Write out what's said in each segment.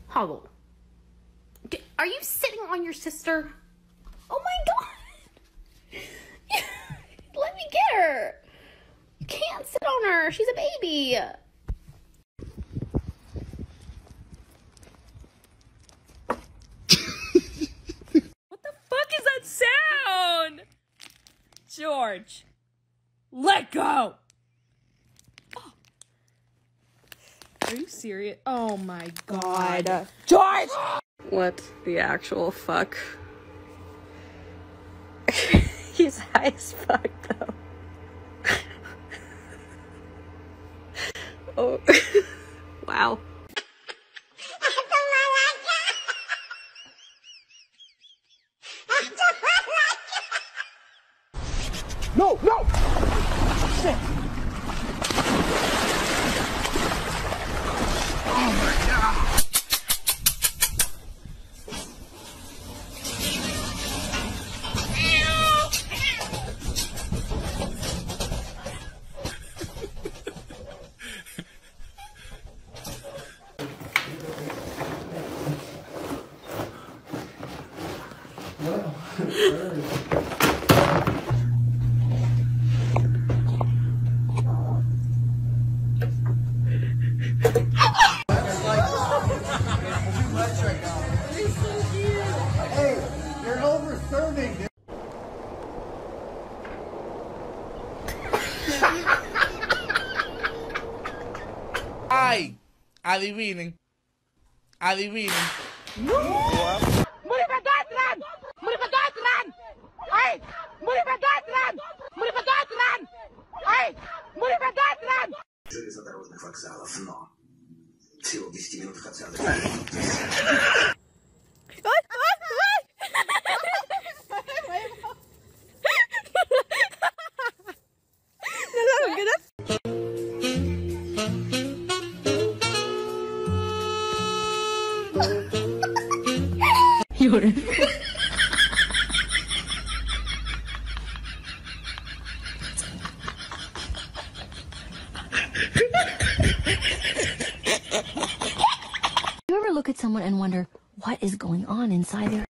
Hollow. Are you sitting on your sister? Oh my god! Let me get her! You can't sit on her, she's a baby! What the fuck is that sound? George, let go! Oh. Are you serious? Oh my god. George! What the actual fuck? He's high as fuck though. Oh. Wow. No, no! Shit! Oh my god! Ay, adivinen. Adivinen. Железнодорожных вокзалов, но всего 10 минут от отсады. You ever look at someone and wonder what is going on inside their...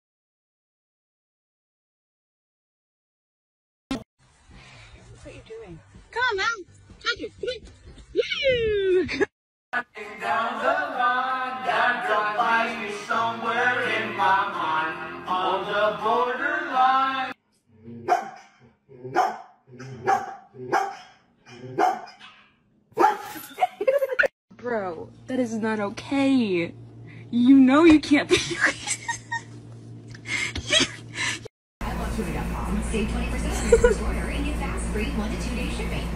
What are you doing? Come on, man. Touch it. Woo! Down the line, got to find me somewhere in my mind on the borderline. Bro, that is not okay. You know you can't be. Save 20% on your first order and get fast, free 1 to 2 day shipping.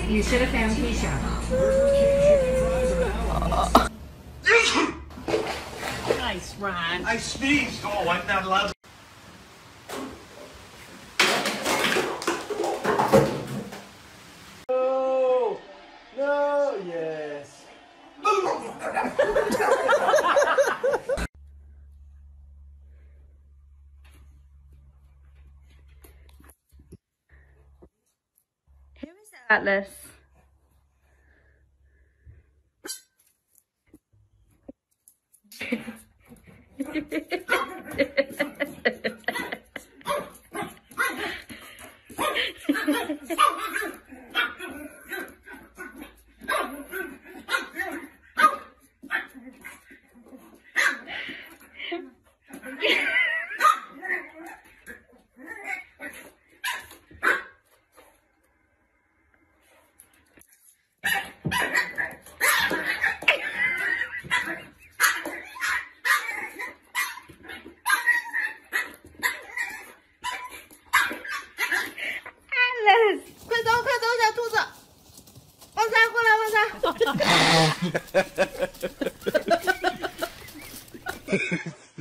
You should have found Keisha. Nice, Ron. I sneezed. Oh, I'm not allowed. No! No! Yes! Who is Atlas?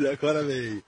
Agora veio.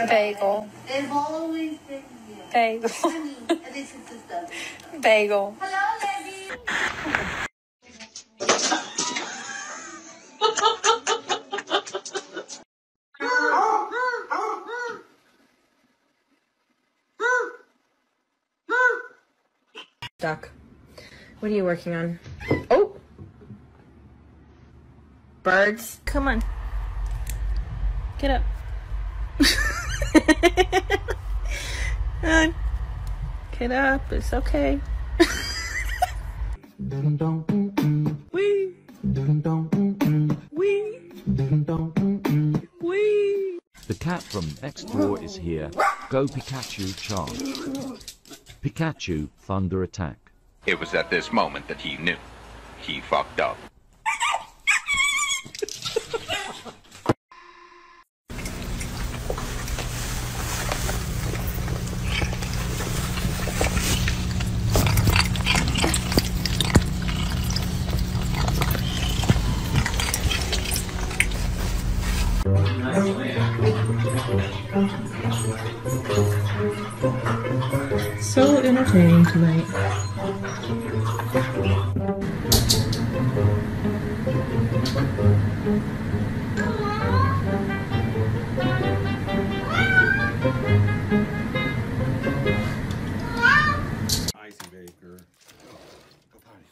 Bagel. Bagel. Bagel. Duck. What are you working on? Oh! Birds. Come on. Get up. Get up. It's okay. Wee. Wee. Wee. The cat from next door is here. Go Pikachu charge. Pikachu, thunder attack. It was at this moment that he knew. He fucked up. So entertaining tonight. Icy Baker. Go potty.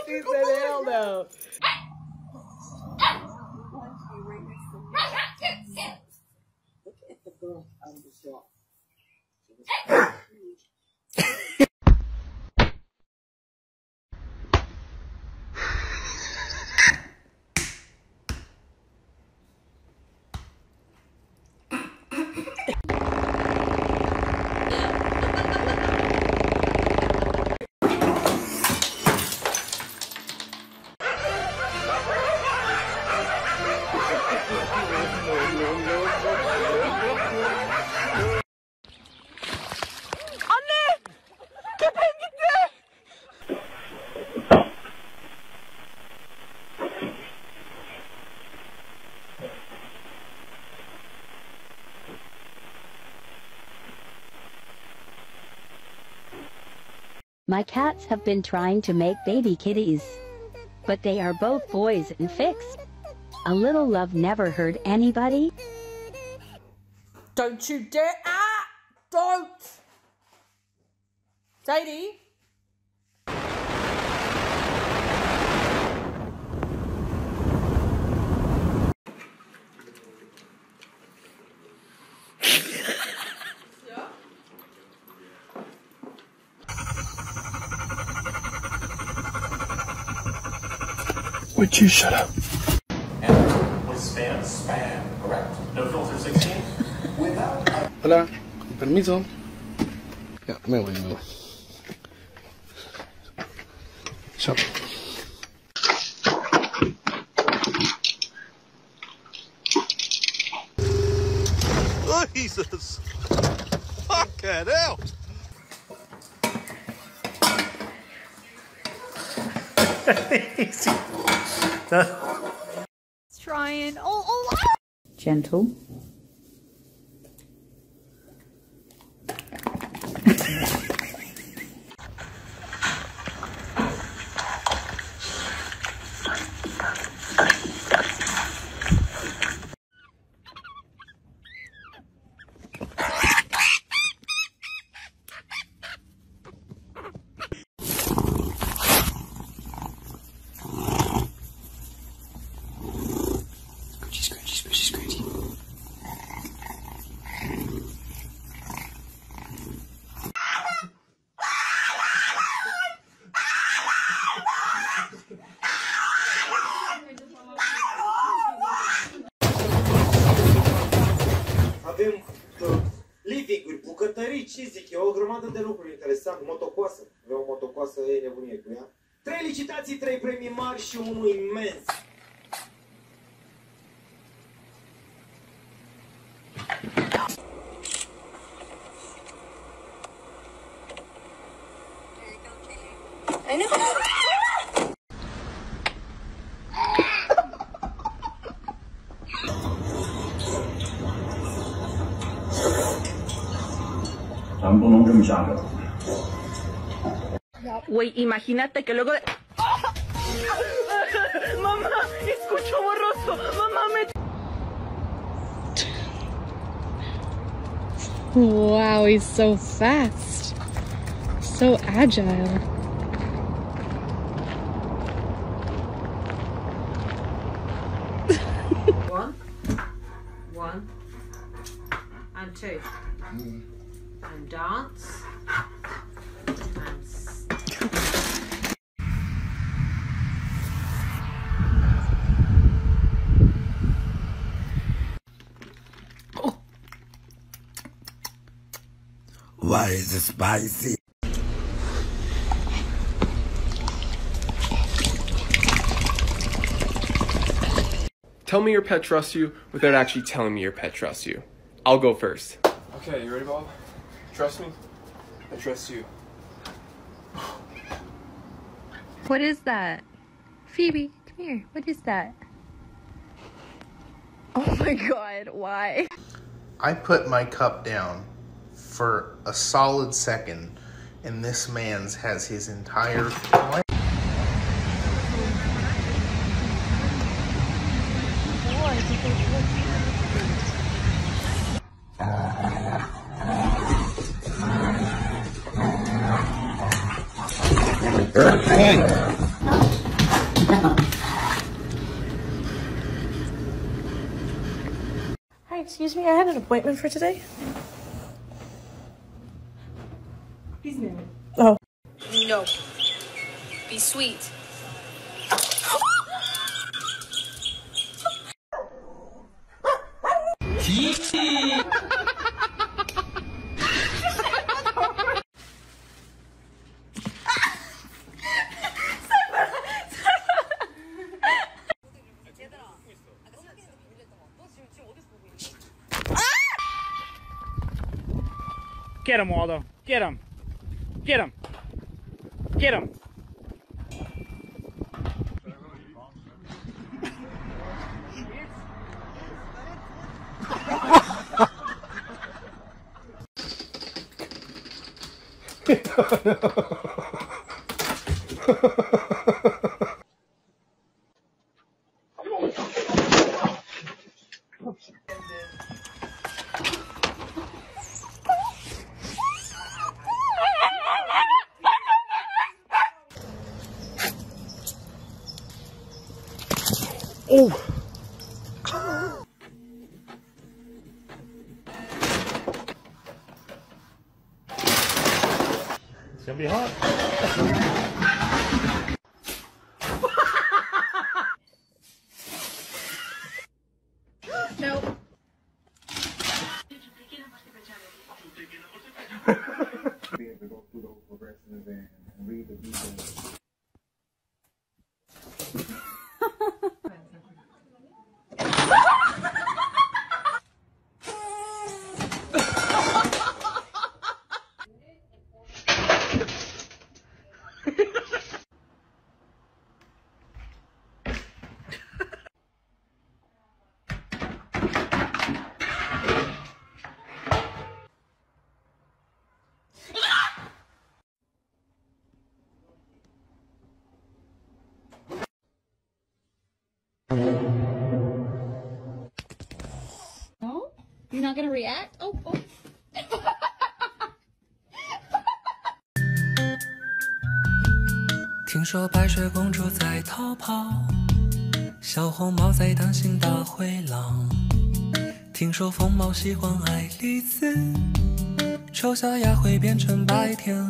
She said hell no. My cats have been trying to make baby kitties, but they are both boys and fixed. A little love never hurt anybody. Don't you dare! Ah! Don't! Sadie? Would you shut up? And was spam, correct? No filter 16? Without... Hola, con permiso. Ya, me voy. Chao. Oh, Jesus! Fucking hell! Trying. Gentle. Avem living-uri, bucătării, ce zic eu, o grămadă de lucruri interesante, motocoasă. Avem o motocoasă, e nebunie cu ea. 3 licitații, 3 premii mari și unul imens. I know. 咱们不能这么下去了。 Güey, imagínate que luego de... ¡Mamá! ¡Escucho borroso! ¡Mamá me... Wow, he's so fast. So agile. One. And two. And dance. Why is it spicy? Tell me your pet trusts you without actually telling me your pet trusts you. I'll go first. Okay, you ready, Bob? Trust me? I trust you. What is that? Phoebe, come here. What is that? Oh my god, why? I put my cup down for a solid second, and this man's has his entire life. Hi, excuse me, I had an appointment for today. He's new. Oh. No. Be sweet. Get him, Waldo. Get him. Get him. Get him. Oh! It's gonna be hot. No. No? You're not gonna react? Oh. 听说白雪公主在逃跑，小红帽在担心大灰狼。听说疯帽喜欢爱丽丝，丑小鸭会变成白天。